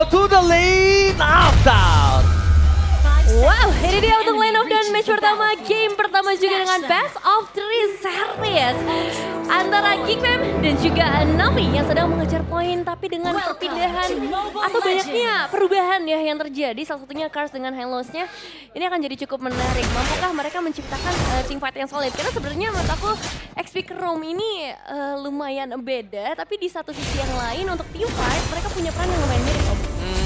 To the lane of down. Wow, ini dia untuk Lane of Down match pertama, game pertama juga dengan best of 3 series antara Geekfam dan juga Navi yang sedang mengejar poin, tapi dengan perpindahan atau banyaknya perubahan ya yang terjadi, salah satunya Cars dengan Hellos-nya ini akan jadi cukup menarik. Mampukah mereka menciptakan teamfight yang solid? Karena sebenarnya menurut aku XP Chrome ini lumayan beda, tapi di satu sisi yang lain untuk teamfight mereka punya peran yang lumayan mirip.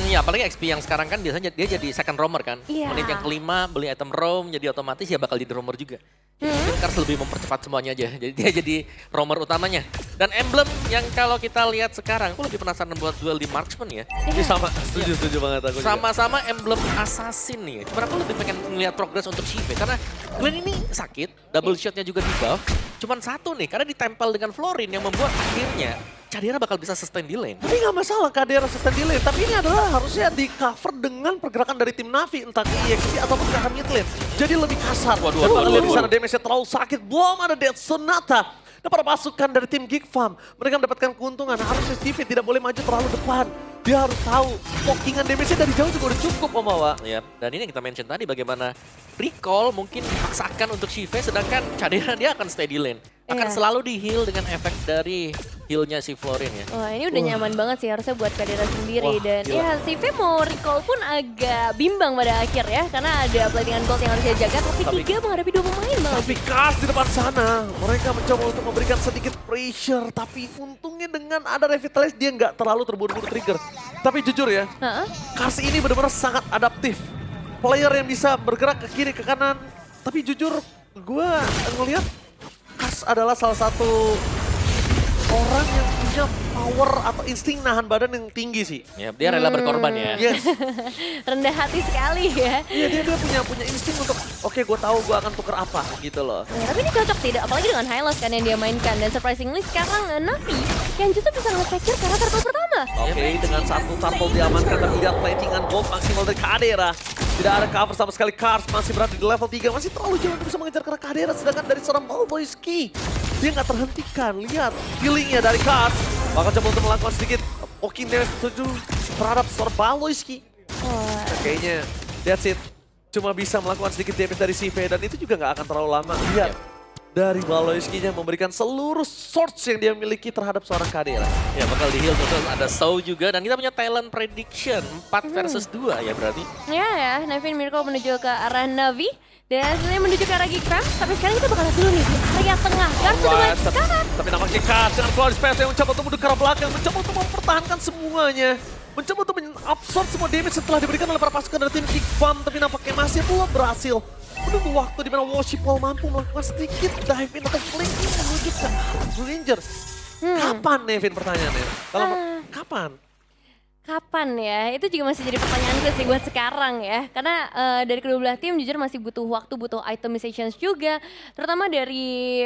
Ya apalagi XP yang sekarang kan biasanya dia jadi second roamer kan. Iya. Menit yang kelima beli item roam jadi otomatis ya bakal jadi roamer juga. Mungkin Cars lebih mempercepat semuanya aja. Jadi dia jadi roamer utamanya. Dan emblem yang kalau kita lihat sekarang, aku lebih penasaran buat duel di Marksman ya. Ini sama, setuju banget aku juga. Sama-sama emblem assassin nih. Cuma aku lebih pengen melihat progres untuk Shive karena Gwen ini sakit, double shotnya juga di buff. Cuman satu nih, karena ditempel dengan Florin yang membuat akhirnya Kadira bakal bisa sustain di lane. Tapi nggak masalah Kadira sustain delay, tapi ini adalah harusnya di cover dengan pergerakan dari tim Navi, entah ke EXP ataupun ke mid lane. Jadi lebih kasar. Waduh. Lihat di sana damage-nya terlalu sakit, belum ada Death Sonata. Dan para pasukan dari tim Geek Farm, mereka mendapatkan keuntungan. Harusnya Stevie tidak boleh maju terlalu depan. Dia harus tahu, pokingan damage-nya dari jauh juga udah cukup Om Awa. Ya, dan ini yang kita mention tadi bagaimana recall mungkin dipaksakan untuk Shive sedangkan Kadira dia akan stay di lane. Akan Iya. selalu di heal dengan efek dari healnya si Florin ya. Wah ini udah nyaman banget sih harusnya buat Kadira sendiri. Wah, Dan gila. ya si V mau recall pun agak bimbang pada akhir ya. Karena ada platingan gold yang harus dia jaga. Tapi 3 menghadapi 2 pemain malah. Tapi Cars di depan sana, mereka mencoba untuk memberikan sedikit pressure. Tapi untungnya dengan ada Revitalize, dia nggak terlalu terburu-buru trigger. Tapi jujur ya, Heeh. Cars ini benar-benar sangat adaptif. Player yang bisa bergerak ke kiri, ke kanan. Tapi jujur, gue ngelihat Cars adalah salah satu orang yang punya power atau insting nahan badan yang tinggi sih. Ya, dia rela berkorban ya. Yes. Rendah hati sekali ya. Iya, dia punya insting untuk, oke, gue tahu gue akan tuker apa gitu loh. Nah, tapi ini cocok tidak, apalagi dengan Hylos kan yang dia mainkan. Dan surprisingly sekarang Navi yang justru bisa nge-secure karena turtle pertama. Oke, dengan satu turtle diamankan dan lihat platingan gold maksimal dari Kadira. Tidak ada cover sama sekali, Cars masih berada di level 3, masih terlalu jauh untuk bisa mengejar karena Kadira. Sedangkan dari seorang Balboyski, dia nggak terhentikan. Lihat healingnya dari Cars. Bakal coba untuk melakukan sedikit poking damage terhadap seorang Balboyski. Wah, Kayaknya that's it. Cuma bisa melakukan sedikit damage dari CV dan itu juga nggak akan terlalu lama. Lihat. Dari Balboyski-nya memberikan seluruh source yang dia miliki terhadap seorang Kadira. Ya bakal di heal terus ada Soul juga dan kita punya talent prediction 4 versus 2 ya berarti. ya, Nevin Mirko menuju ke arah Navi. Dan sebenarnya menuju ke arah Geekfam. Tapi sekarang kita bakal lihat dulu nih di area tengah. Cars sudah mulai ke kanan. Tapi nampaknya Cars dengan keluar space yang mencoba untuk mundur ke arah belakang, mencoba untuk mempertahankan semuanya. Mencoba untuk absorb semua damage setelah diberikan oleh para pasukan dari tim Geek Farm, tapi nampaknya masih belum berhasil. Menunggu waktu di mana Worshipful mampu melakukan sedikit dive in atau flanking menuju ke Blue Rangers. Kapan Nevin pertanyaannya? Kalau kapan? Kapan ya? Itu juga masih jadi pertanyaanku sih buat sekarang ya. Karena dari kedua belah tim jujur masih butuh waktu, butuh itemizations juga. Terutama dari,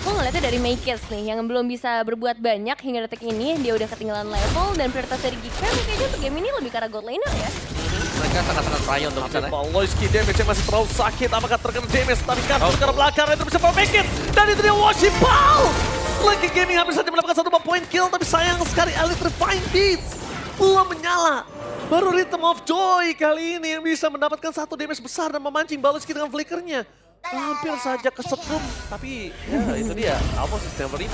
aku ngeliatnya dari Makers nih yang belum bisa berbuat banyak hingga detik ini. Dia udah ketinggalan level dan prioritas dari Geekfam kayaknya untuk game ini lebih ke arah gold laner ya. Mereka sangat-sangat payah untuk sana. Balboyski damage yang masih terlalu sakit, apakah terkena damage? Tapi Cars ke arah belakang, itu bisa make it. Dan itu dia Worshipful! Lagi Gaming hampir saja mendapatkan 1 point kill, tapi sayang sekali Elite Refined Beats belum menyala. Baru Rhythm of Joy kali ini yang bisa mendapatkan 1 damage besar dan memancing Balboyski dengan flickernya. Hampir saja kesetrum, tapi ya itu dia, Alpha sistem berima.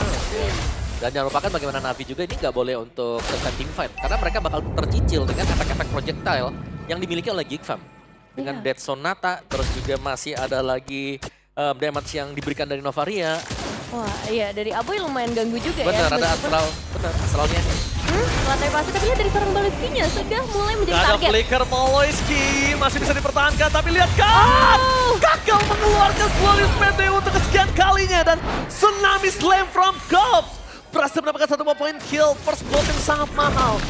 Dan jangan lupakan bagaimana Navi juga ini nggak boleh untuk sustain team fight karena mereka bakal tercicil dengan efek-efek projectile yang dimiliki oleh Geekfam. Dengan Iya. Death Sonata, terus juga masih ada lagi damage yang diberikan dari Novaria. Wah iya dari Aboy lumayan ganggu juga Benar, ya. ada astral, benar, astralnya. Lantai pasti tapi lihat dari seorang Balboyski-nya sudah mulai menjadi Gak ada target. flicker Balboyski, masih bisa dipertahankan, tapi lihat kan! Gagal mengeluarkan Glorious PT untuk kesekian kalinya dan Tsunami Slam from Cops berhasil mendapatkan 1 point kill, first blood yang sangat mahal.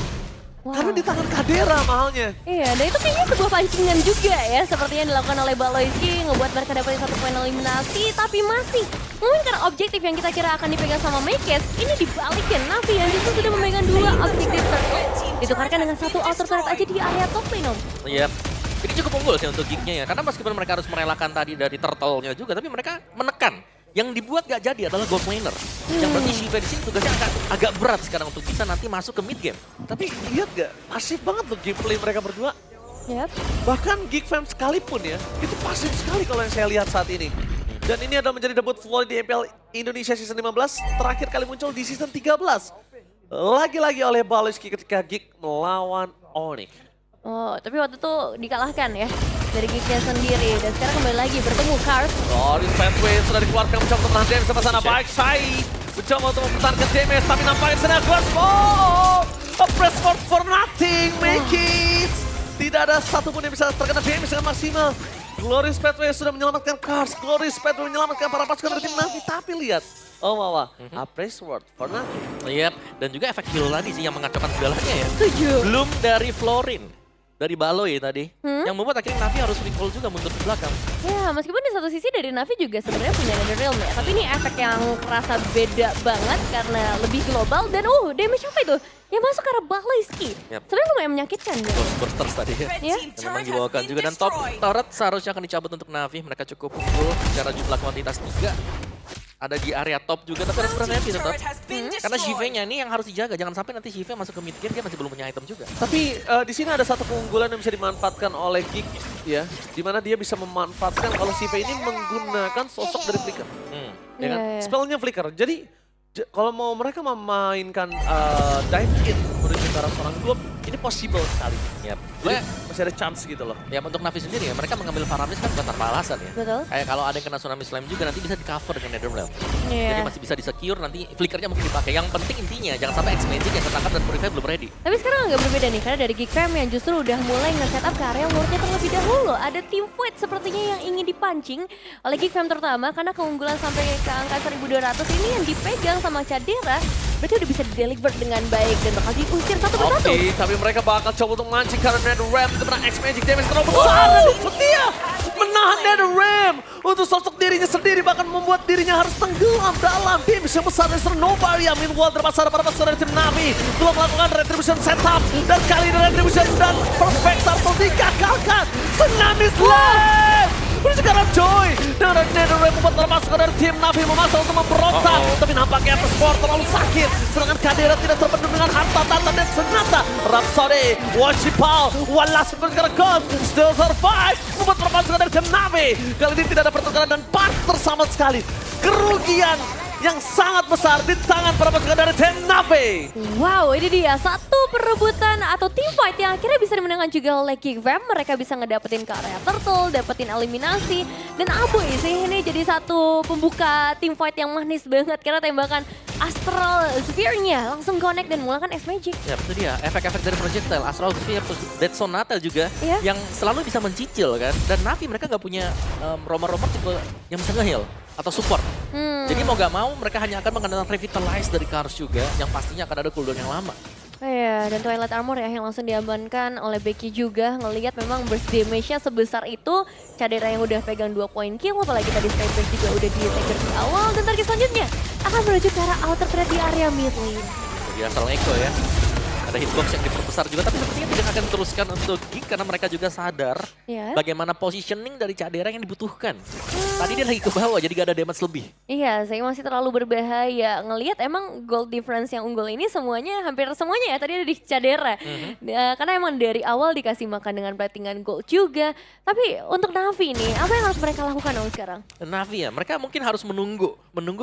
Wah. Karena di tangan Kadira mahalnya. Iya, dan itu kayaknya sebuah pancingan juga ya, seperti yang dilakukan oleh Balboyski, ngebuat mereka dapetin 1 poin eliminasi, tapi masih mungkin karena objektif yang kita kira akan dipegang sama Makers, ini dibalikin. Navi yang justru sudah memegang 2 objektif turtle, ditukarkan dengan 1 outer turret aja di area top lane, Om. Iya. Ini cukup unggul sih untuk Geeknya ya, karena meskipun mereka harus merelakan tadi dari turtle-nya juga, tapi mereka menekan Yang dibuat gak jadi adalah gold laner. Yang berarti Shiva di sini tugasnya agak berat sekarang untuk bisa nanti masuk ke mid game. Tapi lihat gak, pasif banget loh gameplay mereka berdua. Yap. Bahkan Geek Fam sekalipun ya, itu pasif sekali kalau yang saya lihat saat ini. Dan ini adalah menjadi debut Floyd di MPL Indonesia Season 15, terakhir kali muncul di Season 13. Lagi-lagi oleh Baloski ketika Geek melawan Onyx. Oh, tapi waktu itu dikalahkan ya dari Geeknya sendiri. Dan sekarang kembali lagi bertemu Cars. Oh, di Pathway sudah dikeluarkan mencoba untuk menahan damage sama sana. Baik, Sai mencoba untuk mempertahankan damage, tapi nampaknya sana keluar. Oh, a press for nothing, make it. Tidak ada satupun yang bisa terkena damage dengan maksimal. Glorious Pathway sudah menyelamatkan Cars. Glorious Pathway menyelamatkan para pasukan dari tim Navi. Tapi lihat, oh Wawa, a press word for nothing. Yap, dan juga efek heal tadi sih yang mengacaukan segalanya ya. Setuju. Belum dari Florin, dari Baloy tadi, yang membuat akhirnya Navi harus recall juga mundur ke belakang. Ya, meskipun di satu sisi dari Navi juga sebenarnya punya Netherrealm ya. Tapi ini efek yang kerasa beda banget karena lebih global. Dan damage apa itu? Yang masuk ke arah Baloyski. Yap. Sebenarnya lumayan menyakitkan. Ya? Ghost Bursters tadi ya. Ya. Dan memang dibawakan juga, dan top turret seharusnya akan dicabut untuk Navi. Mereka cukup unggul secara jumlah kuantitas 3. Ada di area top juga, tapi ada super Navi tetap. Karena Shiva-nya ini yang harus dijaga, jangan sampai nanti Shiva masuk ke mid game, dia masih belum punya item juga. Tapi di sini ada satu keunggulan yang bisa dimanfaatkan oleh Geek ya, di mana dia bisa memanfaatkan kalau Shiva ini menggunakan sosok dari Flicker. Ya kan? Iya. Spellnya Flicker. Jadi kalau mau mereka memainkan dive in menuju ke arah seorang globe, ini possible sekali. Yap. Jadi masih ada chance gitu loh. Ya untuk Navi sendiri ya, mereka mengambil Faramis kan bukan tanpa alasan ya. Betul. Kayak kalau ada yang kena Tsunami Slam juga nanti bisa di cover dengan Netherrealm. Iya. Jadi masih bisa di-secure, nanti flickernya mungkin dipakai. Yang penting intinya jangan sampai X-Magic yang ketangkap dan Purify belum ready. Tapi sekarang agak berbeda nih, karena dari Geek Fam yang justru udah mulai nge-setup ke area wardnya terlebih dahulu. Ada team fight sepertinya yang ingin dipancing oleh Geek Fam terutama, karena keunggulan sampai ke angka 1200 ini yang dipegang sama Cadera, berarti udah bisa di-deliver dengan baik dan bakal diusir satu persatu. Oke, tapi mereka bakal coba untuk mancing karena NetherRealm itu kena X-Magic damage terlalu besar. Dan dia menahan NetherRealm untuk sosok dirinya sendiri, bahkan membuat dirinya harus tenggelam dalam damage yang besar dari Novaria. Meanwhile, terpaksa para pasukan dari tim Navi belum melakukan retribution setup, dan kali ini retribution dan perfect turtle digagalkan. Tsunami Slam! Ini sekarang Joy dengan NetherRealm membuat para pasukan dari tim Navi memaksa untuk memberontak. Tapi nampaknya Sport terlalu sakit, sedangkan Cadera tidak terpenuhi dengan harta tata dan senjata. Rhapsody, Washipal, Wallace sekarang Ghost, still survive, membuat para pasukan dari tim Navi kali ini tidak ada pertukaran dan partner sama sekali. Kerugian yang sangat besar di tangan para pasukan dari tim Navi. Wow, ini dia satu perebutan atau team fight yang akhirnya bisa dimenangkan juga oleh Geek Fam. Mereka bisa ngedapetin ke area turtle, dapetin eliminasi. Dan Aboy sih ini jadi satu pembuka team fight yang manis banget. Karena tembakan Astral Sphere-nya langsung connect dan menggunakan X-Magic. Ya itu dia, efek-efek dari projectile, Astral Sphere, Dead Sonata juga yang selalu bisa mencicil kan. Dan Navi mereka nggak punya romer-romer tipe yang bisa nge-heal atau support. Jadi mau gak mau mereka hanya akan mengandalkan Revitalize dari Cars juga, yang pastinya akan ada cooldown yang lama. Iya, dan Twilight Armor ya yang langsung diamankan oleh Becky juga. Ngelihat memang burst damage-nya sebesar itu. Cadera yang udah pegang 2 point kill, apalagi tadi Skyburst juga udah di-take di awal. Dan target selanjutnya akan menuju ke arah outer threat di area mid lane. Jadi asal Eko ya. Ada hitbox yang diperbesar juga, tapi sepertinya tidak akan teruskan untuk Geek karena mereka juga sadar bagaimana positioning dari Cadera yang dibutuhkan. Tadi dia lagi ke bawah, jadi gak ada damage lebih. Iya, saya masih terlalu berbahaya. Ngelihat emang gold difference yang unggul ini semuanya, hampir semuanya ya, tadi ada di Cadera. Karena emang dari awal dikasih makan dengan platingan gold juga. Tapi untuk Navi nih, apa yang harus mereka lakukan sekarang? Navi ya, mereka mungkin harus menunggu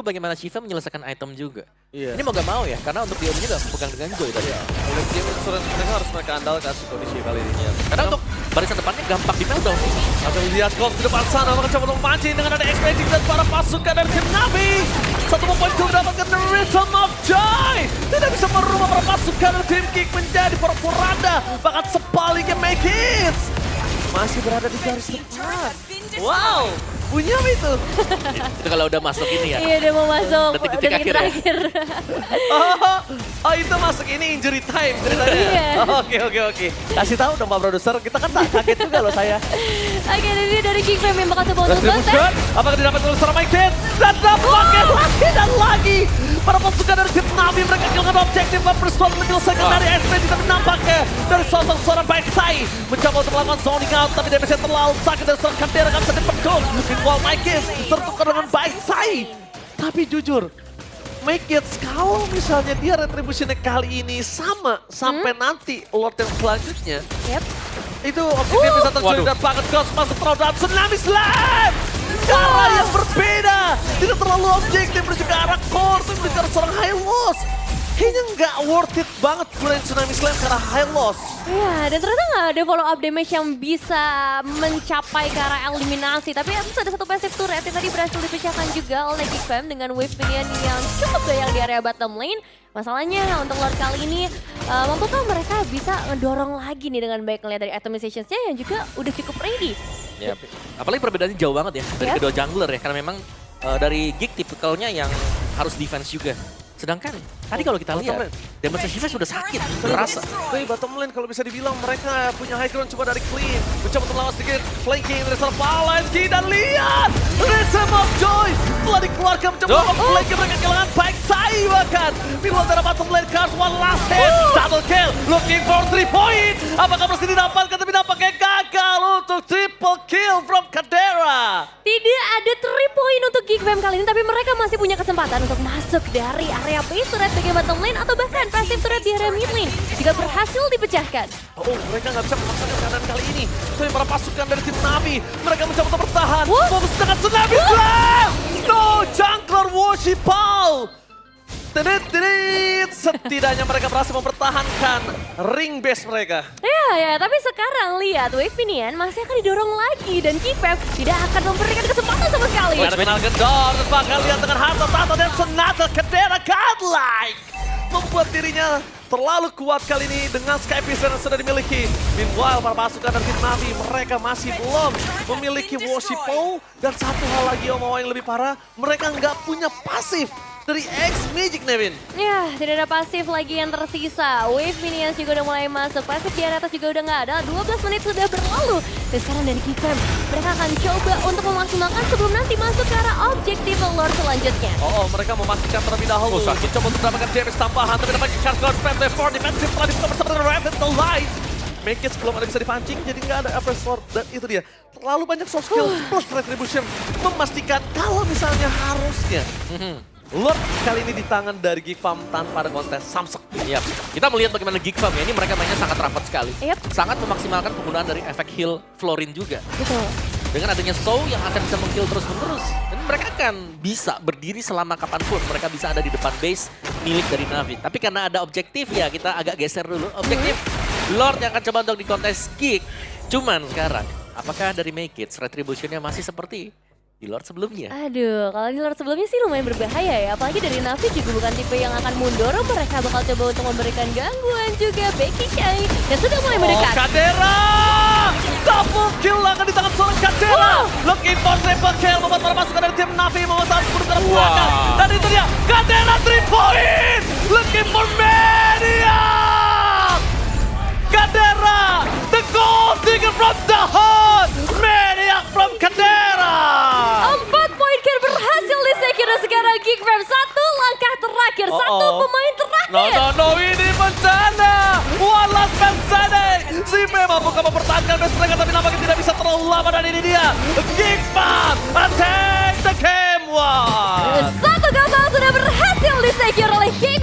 bagaimana Shiva menyelesaikan item juga. Ini mau gak mau ya, karena untuk dia juga pegang dengan Joy tadi. Game insurance mereka harus mereka andalkan kondisi kali ini. Karena untuk barisan depannya gampang di meltdown. Atau lihat Gold di depan sana, maka coba untuk mancing dengan ada X-Magic dan para pasukan dari tim Navi. Satu poin itu mendapatkan The Rhythm of Joy. Tidak bisa merubah para pasukan dari tim Geek menjadi porak-poranda. Bahkan sebaliknya Make It masih berada di garis depan. Wow, bunyi apa itu? Itu kalau udah masuk ini ya. Iya, udah mau masuk. Detik-detik akhir ya. Oh, itu masuk ini injury time ceritanya. Iya. Oke. Kasih tahu dong Pak Produser, kita kan tak kaget juga loh saya. Oke, ini dari Geek Fam yang bakal coba untuk Retribution, apakah didapat oleh seorang Mike Kid? Dan dapatnya lagi dan lagi. Para pasukan dari tim Navi mereka kehilangan objektif dan bersuara menyelesaikan dari SPG, tapi nampaknya dari sosok seorang Baik Sai mencoba untuk melakukan zoning out, tapi damage-nya terlalu sakit dari seorang Cadera. nggak bisa dipedul. Meanwhile Mikeys tertukar dengan baik Sai. Tapi jujur, Mikeys kalau misalnya dia retributionnya kali ini sama sampai nanti Lord yang selanjutnya, Yep. itu objektif bisa terjadi dan banget Ghost masuk terlalu dalam Tsunami Slam. Cara yang berbeda, tidak terlalu objektif menuju ke arah core, tapi menuju ke arah seorang high loss. Kayaknya nggak worth it banget gunain Tsunami Slam karena high loss. Iya, dan ternyata nggak ada follow up damage yang bisa mencapai ke arah eliminasi. Tapi harus ada satu passive turret yang tadi berhasil dipecahkan juga oleh Geekfam dengan wave minion yang cukup banyak di area bottom lane. Masalahnya untuk Lord kali ini, mampukah mereka bisa ngedorong lagi nih dengan baik ngeliat dari atomizations-nya yang juga udah cukup ready. Ya, apalagi perbedaannya jauh banget ya dari kedua jungler ya. Karena memang dari Geek tipikalnya yang harus defense juga. Sedangkan tadi kalau kita lihat, damage Shiva sudah sakit, terasa. Tapi bottom lane kalau bisa dibilang mereka punya high ground coba dari Clean. Mencoba untuk melawan sedikit flanking dari seorang Palaski dan lihat! Rhythm of Joy telah dikeluarkan mencoba melawan flanking mereka kehilangan baik Sai bahkan. Meanwhile dari bottom lane card one last hit, double kill, looking for 3 point. Apakah masih didapatkan tapi nampaknya gagal untuk triple kill from Kadera. Tidak ada 3 point untuk Geekfam kali ini, tapi mereka masih punya kesempatan untuk masuk dari area base turret bagian bottom lane atau bahkan passive turret di area mid lane jika berhasil dipecahkan. Oh, mereka nggak bisa memaksakan keadaan kali ini. Tapi para pasukan dari tim Navi, mereka mencoba untuk bertahan. Fokus dengan Tsunami Slam! No, jungler Worshipal! Setidaknya mereka berhasil mempertahankan ring base mereka. Ya, tapi sekarang lihat Wave Minion masih akan didorong lagi dan Geekfam tidak akan memberikan kesempatan sama sekali. Ada final Gendor, bahkan lihat dengan harta tahta dan Sonata Kadera godlike. Membuat dirinya terlalu kuat kali ini dengan Sky Vision yang sudah dimiliki. Meanwhile, para pasukan dari tim Navi, mereka masih belum memiliki Worshipal. Dan satu hal lagi Omawa yang lebih parah, mereka nggak punya pasif dari X-Magic, Nevin. Ya, tidak ada pasif lagi yang tersisa. Wave Minions juga udah mulai masuk. Pasif di atas juga udah nggak ada. 12 menit sudah berlalu. Dan sekarang dari Geekfam, mereka akan coba untuk memaksimalkan sebelum nanti masuk ke arah objektif Lord selanjutnya. Mereka memastikan terlebih dahulu. Coba untuk mendapatkan damage tambahan, tapi dapat Charge Guard Spam Wave 4 defensive telah dibuka bersama dengan Raven the Light. Make it belum ada bisa dipancing, jadi nggak ada upper sword. Dan itu dia, terlalu banyak soft skill plus retribution. Memastikan kalau misalnya harusnya Lord kali ini di tangan dari Geekfam tanpa ada kontes Samsek. Yap. Kita melihat bagaimana Geekfam ya, ini mereka mainnya sangat rapat sekali. Sangat memaksimalkan penggunaan dari efek heal Florin juga. Betul. Dengan adanya Soul yang akan bisa meng-kill terus-menerus. Dan mereka akan bisa berdiri selama kapanpun. Mereka bisa ada di depan base milik dari Navi. Tapi karena ada objektif ya, kita agak geser dulu. Objektif Lord yang akan coba untuk di kontes Geek. Cuman sekarang, apakah dari Make It retributionnya masih seperti di Lord sebelumnya? Aduh, kalau di Lord sebelumnya sih lumayan berbahaya ya. Apalagi dari Navi juga bukan tipe yang akan mundur. Mereka bakal coba untuk memberikan gangguan juga. Becky Chai dan sudah mulai mendekat. Kadera! Double kill akan di tangan seorang Kadera. Looking for triple kill. Membuat para pasukan dari tim Navi memesan sepuluh ke belakang. Dan itu dia, Kadera 3 point! Looking for Maniac! Kadera! The goal digger from the heart! Maniac from Kadera! 4 poin kan berhasil di secure dan sekarang Geekfam satu langkah terakhir, satu pemain terakhir. No, ini bencana. One last man standing. Si memang bukan mempertahankan base mereka, tapi nampaknya tidak bisa terlalu lama dan ini dia. Geekfam attack the game. Wah.